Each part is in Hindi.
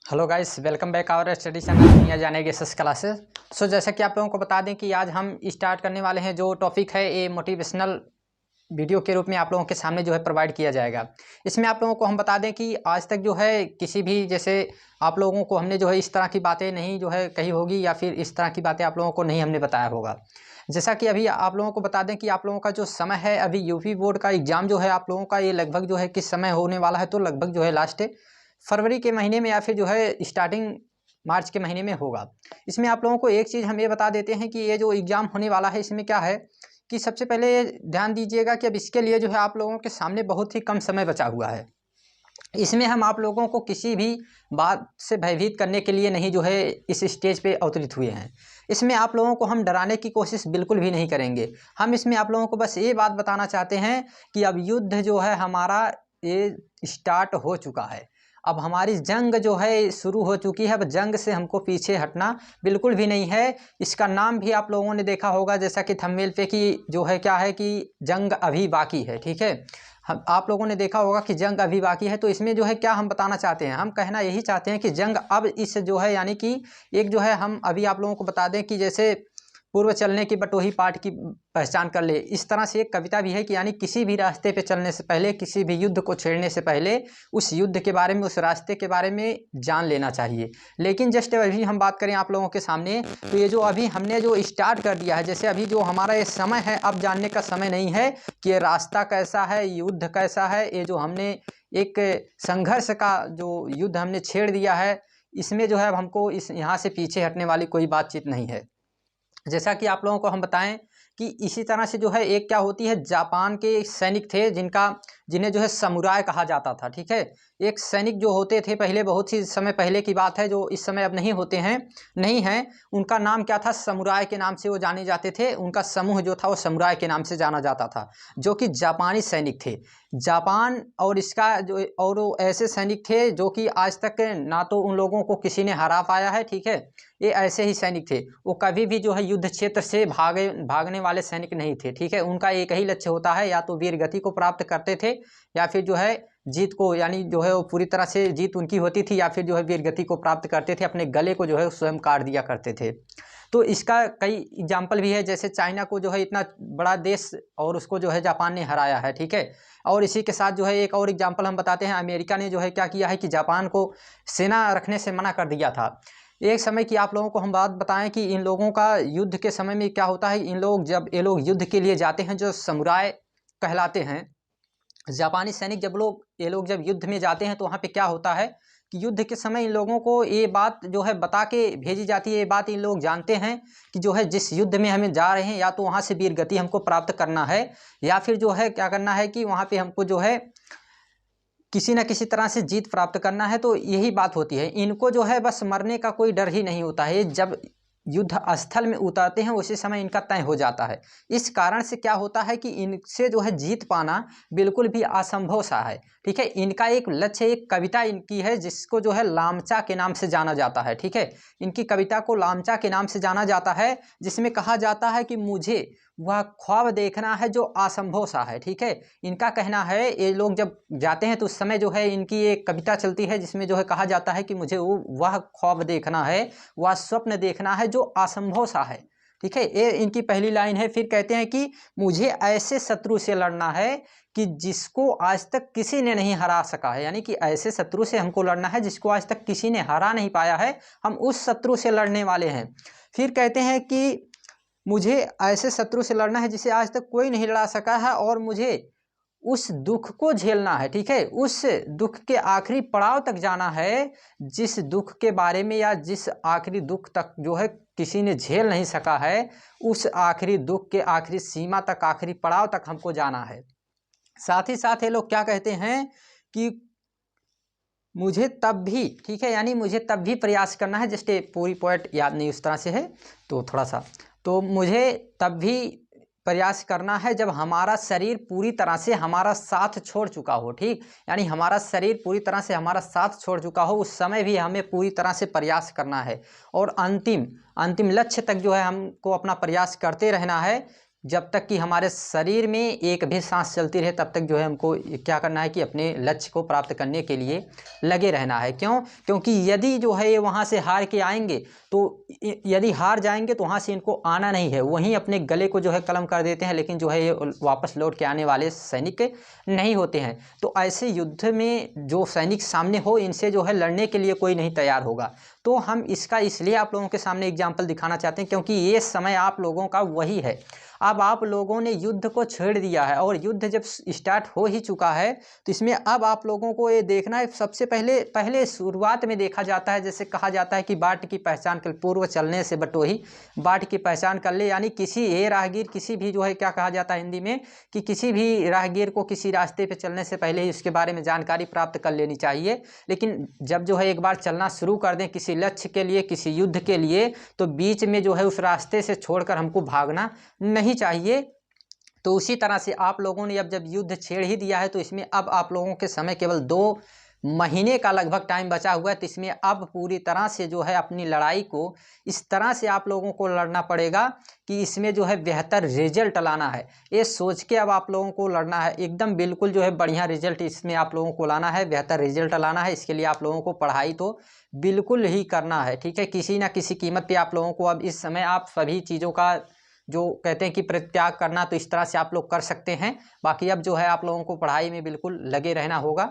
Hello guys, welcome back our study channel दुनिया जानेगी एसएस क्लासेस। सो जैसा कि आप लोगों को बता दें कि आज हम स्टार्ट करने वाले हैं जो टॉपिक है ये मोटिवेशनल वीडियो के रूप में आप लोगों के सामने जो है प्रोवाइड किया जाएगा। इसमें आप लोगों को हम बता दें कि आज तक जो है किसी भी जैसे आप लोगों को हमने जो है इस तरह की बातें नहीं जो है कही होगी या फिर इस तरह की बातें आप लोगों को नहीं हमने बताया होगा। जैसा कि अभी आप लोगों को बता दें कि आप लोगों का जो समय है अभी यूपी बोर्ड का एग्ज़ाम जो है आप लोगों का ये लगभग जो है किस समय होने वाला है, तो लगभग जो है लास्ट फरवरी के महीने में या फिर जो है स्टार्टिंग मार्च के महीने में होगा। इसमें आप लोगों को एक चीज़ हम ये बता देते हैं कि ये जो एग्ज़ाम होने वाला है इसमें क्या है कि सबसे पहले ध्यान दीजिएगा कि अब इसके लिए जो है आप लोगों के सामने बहुत ही कम समय बचा हुआ है। इसमें हम आप लोगों को किसी भी बात से भयभीत करने के लिए नहीं जो है इस स्टेज पे अवतरित हुए हैं। इसमें आप लोगों को हम डराने की कोशिश बिल्कुल भी नहीं करेंगे। हम इसमें आप लोगों को बस ये बात बताना चाहते हैं कि अब युद्ध जो है हमारा ये स्टार्ट हो चुका है। अब हमारी जंग जो है शुरू हो चुकी है। अब जंग से हमको पीछे हटना बिल्कुल भी नहीं है। इसका नाम भी आप लोगों ने देखा होगा जैसा कि थंबनेल पे कि जो है क्या है कि जंग अभी बाकी है। ठीक है, हम आप लोगों ने देखा होगा कि जंग अभी बाकी है। तो इसमें जो है क्या हम बताना चाहते हैं, हम कहना यही चाहते हैं कि जंग अब इस जो है यानी कि एक जो है हम अभी आप लोगों को बता दें कि जैसे पूर्व चलने की बटोही पाठ की पहचान कर ले, इस तरह से एक कविता भी है कि यानी किसी भी रास्ते पे चलने से पहले, किसी भी युद्ध को छेड़ने से पहले उस युद्ध के बारे में, उस रास्ते के बारे में जान लेना चाहिए। लेकिन जस्ट अभी हम बात करें आप लोगों के सामने, तो ये जो अभी हमने जो स्टार्ट कर दिया है, जैसे अभी जो हमारा ये समय है अब जानने का समय नहीं है कि ये रास्ता कैसा है, युद्ध कैसा है। ये जो हमने एक संघर्ष का जो युद्ध हमने छेड़ दिया है, इसमें जो है अब हमको इस यहाँ से पीछे हटने वाली कोई बातचीत नहीं है। जैसा कि आप लोगों को हम बताएं कि इसी तरह से जो है एक क्या होती है, जापान के सैनिक थे जिन्हें जो है समुराय कहा जाता था। ठीक है, एक सैनिक जो होते थे पहले, बहुत ही समय पहले की बात है जो इस समय अब नहीं होते हैं, नहीं हैं। उनका नाम क्या था, समुराय के नाम से वो जाने जाते थे। उनका समूह जो था वो समुराय के नाम से जाना जाता था, जो कि जापानी सैनिक थे। जापान और इसका जो और वो ऐसे सैनिक थे जो कि आज तक ना तो उन लोगों को किसी ने हरा पाया है। ठीक है, ये ऐसे ही सैनिक थे। वो कभी भी जो है युद्ध क्षेत्र से भागने वाले सैनिक नहीं थे। ठीक है, उनका एक ही लक्ष्य होता है, या तो वीर गति को प्राप्त करते थे या फिर जो है जीत को, यानी जो है वो पूरी तरह से जीत उनकी होती थी, या फिर जो है वीर गति को प्राप्त करते थे, अपने गले को जो है स्वयं काट दिया करते थे। तो इसका कई एग्जाम्पल भी है, जैसे चाइना को जो है इतना बड़ा देश और उसको जो है जापान ने हराया है। ठीक है, और इसी के साथ जो है एक और एग्जाम्पल हम बताते हैं, अमेरिका ने जो है क्या किया है कि जापान को सेना रखने से मना कर दिया था। एक समय की आप लोगों को हम बात बताएं कि इन लोगों का युद्ध के समय में क्या होता है, इन लोग जब ये लोग युद्ध के लिए जाते हैं, जो समुराय कहलाते हैं, जापानी सैनिक ये लोग जब युद्ध में जाते हैं तो वहाँ पे क्या होता है कि युद्ध के समय इन लोगों को ये बात जो है बता के भेजी जाती है। ये बात इन लोग जानते हैं कि जो है जिस युद्ध में हमें जा रहे हैं, या तो वहाँ से वीर गति हमको प्राप्त करना है, या फिर जो है क्या करना है कि वहाँ पे हमको जो है किसी न किसी तरह से जीत प्राप्त करना है। तो यही बात होती है। इनको जो है बस मरने का कोई डर ही नहीं होता है। जब युद्ध स्थल में उतरते हैं उसी समय इनका तय हो जाता है। इस कारण से क्या होता है कि इनसे जो है जीत पाना बिल्कुल भी असंभव सा है। ठीक है, इनका एक लक्ष्य, एक कविता इनकी है जिसको जो है लामचा के नाम से जाना जाता है। ठीक है, इनकी कविता को लामचा के नाम से जाना जाता है, जिसमें कहा जाता है कि मुझे वह ख्वाब देखना है जो असंभव सा है। ठीक है, इनका कहना है, ये लोग जब जाते हैं तो उस समय जो है इनकी एक कविता चलती है जिसमें जो है कहा जाता है कि मुझे वह ख्वाब देखना है, वह स्वप्न देखना है जो असंभव सा है। ठीक है, ये इनकी पहली लाइन है। फिर कहते हैं कि मुझे ऐसे शत्रु से लड़ना है कि जिसको आज तक किसी ने नहीं हरा सका है, यानी कि ऐसे शत्रु से हमको लड़ना है जिसको आज तक किसी ने हरा नहीं पाया है, हम उस शत्रु से लड़ने वाले हैं। फिर कहते हैं कि मुझे ऐसे शत्रु से लड़ना है जिसे आज तक कोई नहीं लड़ा सका है, और मुझे उस दुख को झेलना है। ठीक है, उस दुख के आखिरी पड़ाव तक जाना है जिस दुख के बारे में, या जिस आखिरी दुख तक जो है किसी ने झेल नहीं सका है, उस आखिरी दुख के आखिरी सीमा तक, आखिरी पड़ाव तक हमको जाना है। साथ ही साथ ये लोग क्या कहते हैं कि मुझे तब भी, ठीक है, यानी मुझे तब भी प्रयास करना है, जस्ट पूरी पॉइंट याद नहीं उस तरह से है तो थोड़ा सा, तो मुझे तब भी प्रयास करना है जब हमारा शरीर पूरी तरह से हमारा साथ छोड़ चुका हो। ठीक, यानी हमारा शरीर पूरी तरह से हमारा साथ छोड़ चुका हो, उस समय भी हमें पूरी तरह से प्रयास करना है, और अंतिम लक्ष्य तक जो है हमको अपना प्रयास करते रहना है। जब तक कि हमारे शरीर में एक भी सांस चलती रहे तब तक जो है हमको क्या करना है कि अपने लक्ष्य को प्राप्त करने के लिए लगे रहना है। क्यों? क्योंकि यदि जो है ये वहाँ से हार के आएंगे तो यदि हार जाएंगे तो वहाँ से इनको आना नहीं है, वहीं अपने गले को जो है कलम कर देते हैं, लेकिन जो है ये वापस लौट के आने वाले सैनिक नहीं होते हैं। तो ऐसे युद्ध में जो सैनिक सामने हो, इनसे जो है लड़ने के लिए कोई नहीं तैयार होगा। तो हम इसका इसलिए आप लोगों के सामने एग्जाम्पल दिखाना चाहते हैं क्योंकि ये समय आप लोगों का वही है। अब आप लोगों ने युद्ध को छेड़ दिया है और युद्ध जब स्टार्ट हो ही चुका है तो इसमें अब आप लोगों को ये देखना है। सबसे पहले शुरुआत में देखा जाता है, जैसे कहा जाता है कि बाट की पहचान कर, पूर्व चलने से बटोही बाट की पहचान कर ले। यानी किसी राहगीर, किसी भी जो है क्या कहा जाता है हिंदी में कि किसी भी राहगीर को किसी रास्ते पे चलने से पहले ही उसके बारे में जानकारी प्राप्त कर लेनी चाहिए। लेकिन जब जो है एक बार चलना शुरू कर दें किसी लक्ष्य के लिए, किसी युद्ध के लिए, तो बीच में जो है उस रास्ते से छोड़कर हमको भागना नहीं चाहिए। तो उसी तरह से आप लोगों ने अब जब युद्ध छेड़ ही दिया है तो इसमें अब आप लोगों के समय केवल 2 महीने का लगभग टाइम बचा हुआ है। तो इसमें अब पूरी तरह से जो है अपनी लड़ाई को इस तरह से आप लोगों को लड़ना पड़ेगा कि इसमें जो है बेहतर रिजल्ट लाना है। ये सोच के अब आप लोगों को लड़ना है, एकदम बिल्कुल जो है बढ़िया रिजल्ट इसमें आप लोगों को लाना है, बेहतर रिजल्ट लाना है। इसके लिए आप लोगों को पढ़ाई तो बिल्कुल ही करना है, ठीक है। किसी ना किसी कीमत पे आप लोगों को अब इस समय आप सभी चीज़ों का जो कहते हैं कि परित्याग करना, तो इस तरह से आप लोग कर सकते हैं। बाकी अब जो है आप लोगों को पढ़ाई में बिल्कुल लगे रहना होगा।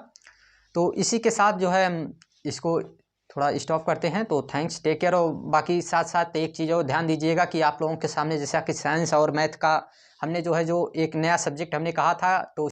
तो इसी के साथ जो है हम इसको थोड़ा स्टॉप करते हैं। तो थैंक्स, टेक केयर। और बाकी साथ साथ एक चीज़ और ध्यान दीजिएगा कि आप लोगों के सामने जैसा कि साइंस और मैथ का हमने जो है जो एक नया सब्जेक्ट हमने कहा था, तो